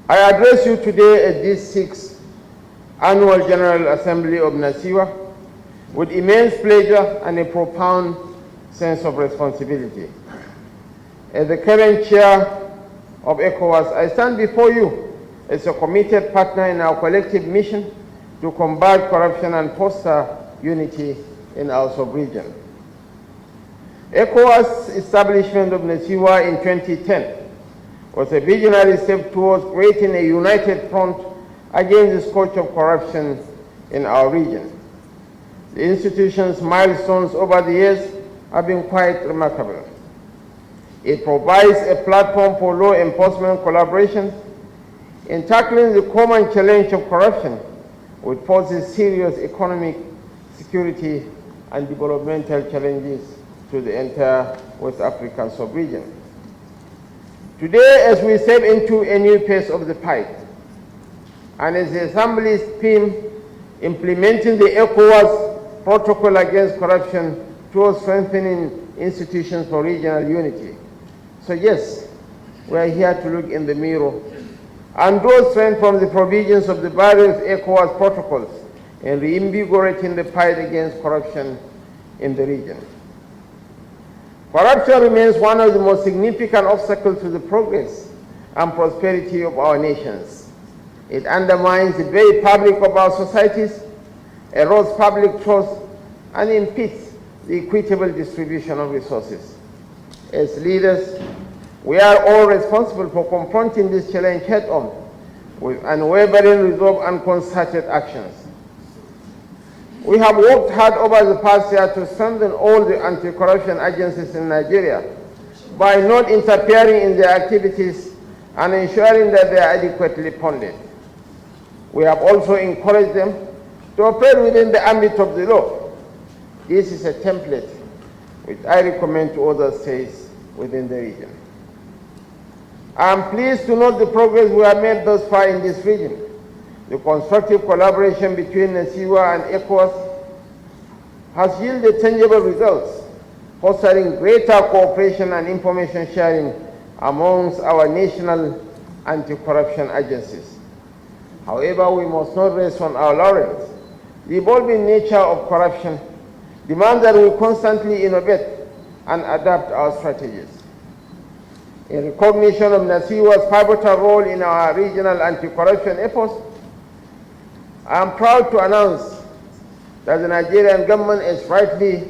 I address you today at this 6th Annual General Assembly of NASIWA with immense pleasure and a profound sense of responsibility. As the current chair of ECOWAS, I stand before you as a committed partner in our collective mission to combat corruption and foster unity in our sub-region. ECOWAS establishment of NASIWA in 2010 was a visionary step towards creating a united front against the scourge of corruption in our region. The institution's milestones over the years have been quite remarkable. It provides a platform for law enforcement collaboration in tackling the common challenge of corruption, which poses serious economic, security, and developmental challenges to the entire West African sub-region. Today, as we step into a new phase of the fight, and as the Assembly's theme, implementing the ECOWAS protocol against corruption towards strengthening institutions for regional unity. So yes, we are here to look in the mirror and draw strength from the provisions of the various ECOWAS protocols in reinvigorating the fight against corruption in the region. Corruption remains one of the most significant obstacles to the progress and prosperity of our nations. It undermines the very fabric of our societies, erodes public trust, and impedes the equitable distribution of resources. As leaders, we are all responsible for confronting this challenge head-on with unwavering resolve and concerted actions. We have worked hard over the past year to strengthen all the anti-corruption agencies in Nigeria by not interfering in their activities and ensuring that they are adequately funded. We have also encouraged them to operate within the ambit of the law. This is a template which I recommend to other states within the region. I am pleased to note the progress we have made thus far in this region. The constructive collaboration between NASIWA and ECOWAS has yielded tangible results, fostering greater cooperation and information sharing amongst our national anti-corruption agencies. However, we must not rest on our laurels. The evolving nature of corruption demands that we constantly innovate and adapt our strategies. In recognition of NASIWA's pivotal role in our regional anti-corruption efforts, I am proud to announce that the Nigerian government, as rightly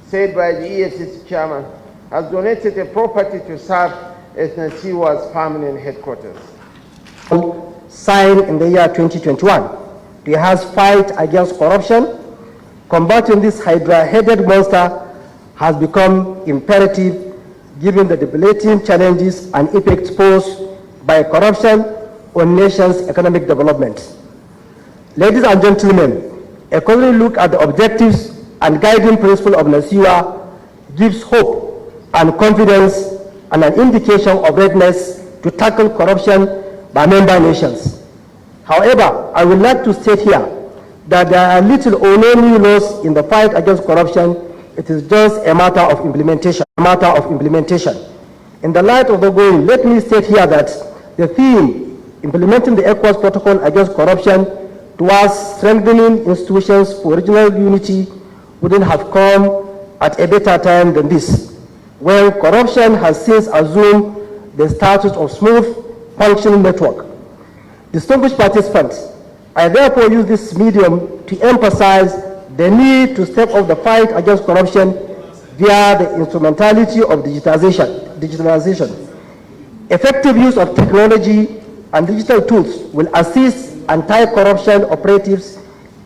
said by the EFCC chairman, has donated a property to serve as NASIWA's permanent headquarters. Signed in the year 2021 to enhance fight against corruption. Combating this hydra-headed monster has become imperative given the debilitating challenges and effects posed by corruption on nations' economic development. Ladies and gentlemen, a closer look at the objectives and guiding principle of NASIWA gives hope and confidence and an indication of readiness to tackle corruption by member nations. However, I would like to state here that there are little or no new laws in the fight against corruption. It is just a matter of implementation. In the light of the going, let me state here that the theme, implementing the ECOWAS protocol against corruption towards strengthening institutions for regional unity, wouldn't have come at a better time than this, when corruption has since assumed the status of smooth functioning network. Distinguished participants, I therefore use this medium to emphasize the need to step up the fight against corruption via the instrumentality of digitalization. Effective use of technology and digital tools will assist anti-corruption operatives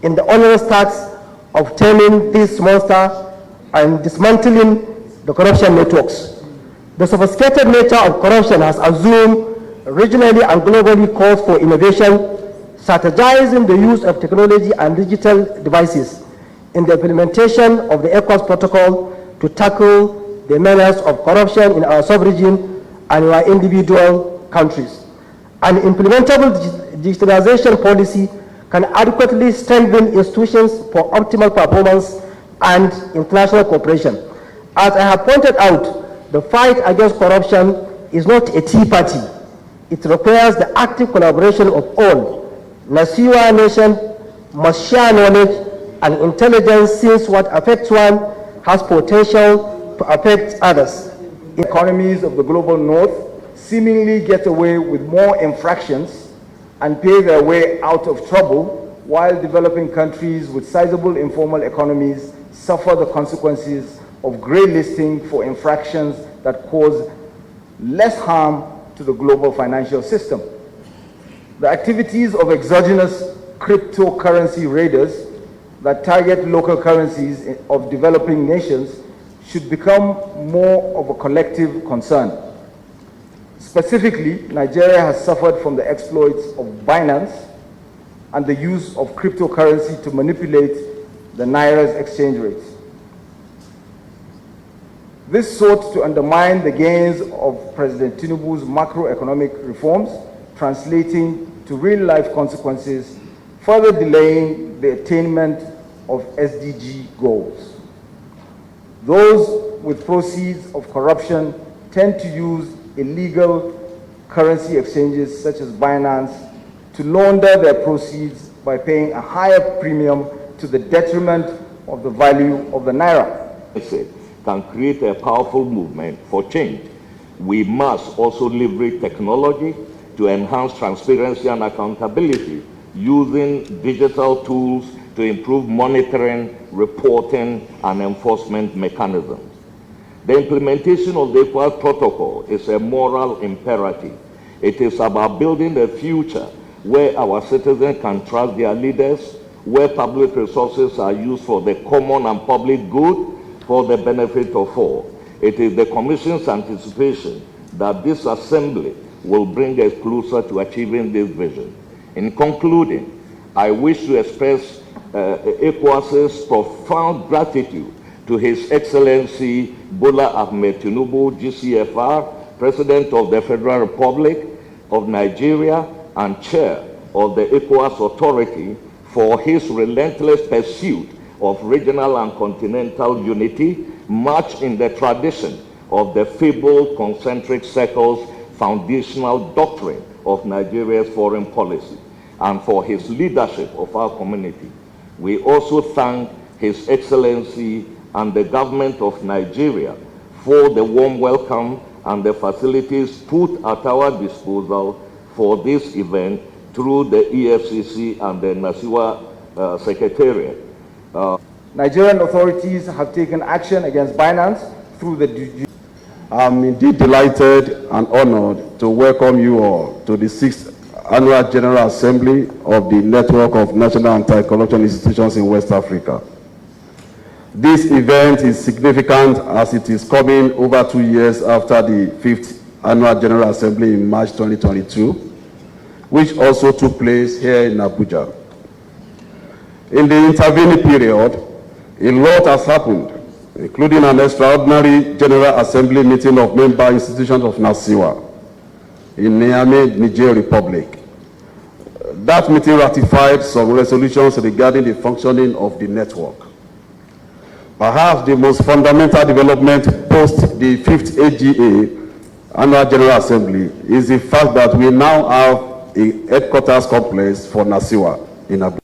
in the onerous task of taming this monster and dismantling the corruption networks. The sophisticated nature of corruption has assumed regionally and globally calls for innovation, strategizing the use of technology and digital devices in the implementation of the ECOWAS protocol to tackle the menace of corruption in our sub-region and in our individual countries. An implementable digitalization policy can adequately strengthen institutions for optimal performance and international cooperation. As I have pointed out, the fight against corruption is not a tea party. It requires the active collaboration of all. Nasiwa nation must share knowledge and intelligence, since what affects one has potential to affect others. Economies of the global north seemingly get away with more infractions and pay their way out of trouble, while developing countries with sizable informal economies suffer the consequences of grey listing for infractions that cause less harm to the global financial system. The activities of exogenous cryptocurrency raiders that target local currencies of developing nations should become more of a collective concern. Specifically, Nigeria has suffered from the exploits of Binance and the use of cryptocurrency to manipulate the Naira's exchange rates. This sought to undermine the gains of President Tinubu's macroeconomic reforms, translating to real-life consequences, further delaying the attainment of SDG goals. Those with proceeds of corruption tend to use illegal currency exchanges such as Binance to launder their proceeds by paying a higher premium to the detriment of the value of the Naira. Can create a powerful movement for change. We must also leverage technology to enhance transparency and accountability, using digital tools to improve monitoring, reporting, and enforcement mechanisms. The implementation of the ECOWAS protocol is a moral imperative. It is about building a future where our citizens can trust their leaders, where public resources are used for the common and public good, for the benefit of all. It is the Commission's anticipation that this assembly will bring us closer to achieving this vision. In concluding, I wish to express ECOWAS's profound gratitude to His Excellency Bola Ahmed Tinubu, GCFR, President of the Federal Republic of Nigeria and Chair of the ECOWAS Authority, for his relentless pursuit of regional and continental unity, much in the tradition of the fabled concentric circles foundational doctrine of Nigeria's foreign policy, and for his leadership of our community. We also thank His Excellency and the government of Nigeria for the warm welcome and the facilities put at our disposal for this event through the EFCC and the Nasiwa Secretariat. Nigerian authorities have taken action against Binance through the... I'm indeed delighted and honored to welcome you all to the 6th Annual General Assembly of the Network of National Anti-Corruption Institutions in West Africa. This event is significant as it is coming over 2 years after the 5th Annual General Assembly in March 2022, which also took place here in Abuja. In the intervening period, a lot has happened, including an extraordinary General Assembly meeting of member institutions of Nasiwa in Niamey, Niger Republic. That meeting ratified some resolutions regarding the functioning of the network. Perhaps the most fundamental development post the 5th AGA, Annual General Assembly, is the fact that we now have a headquarters complex for Nasiwa in Abuja.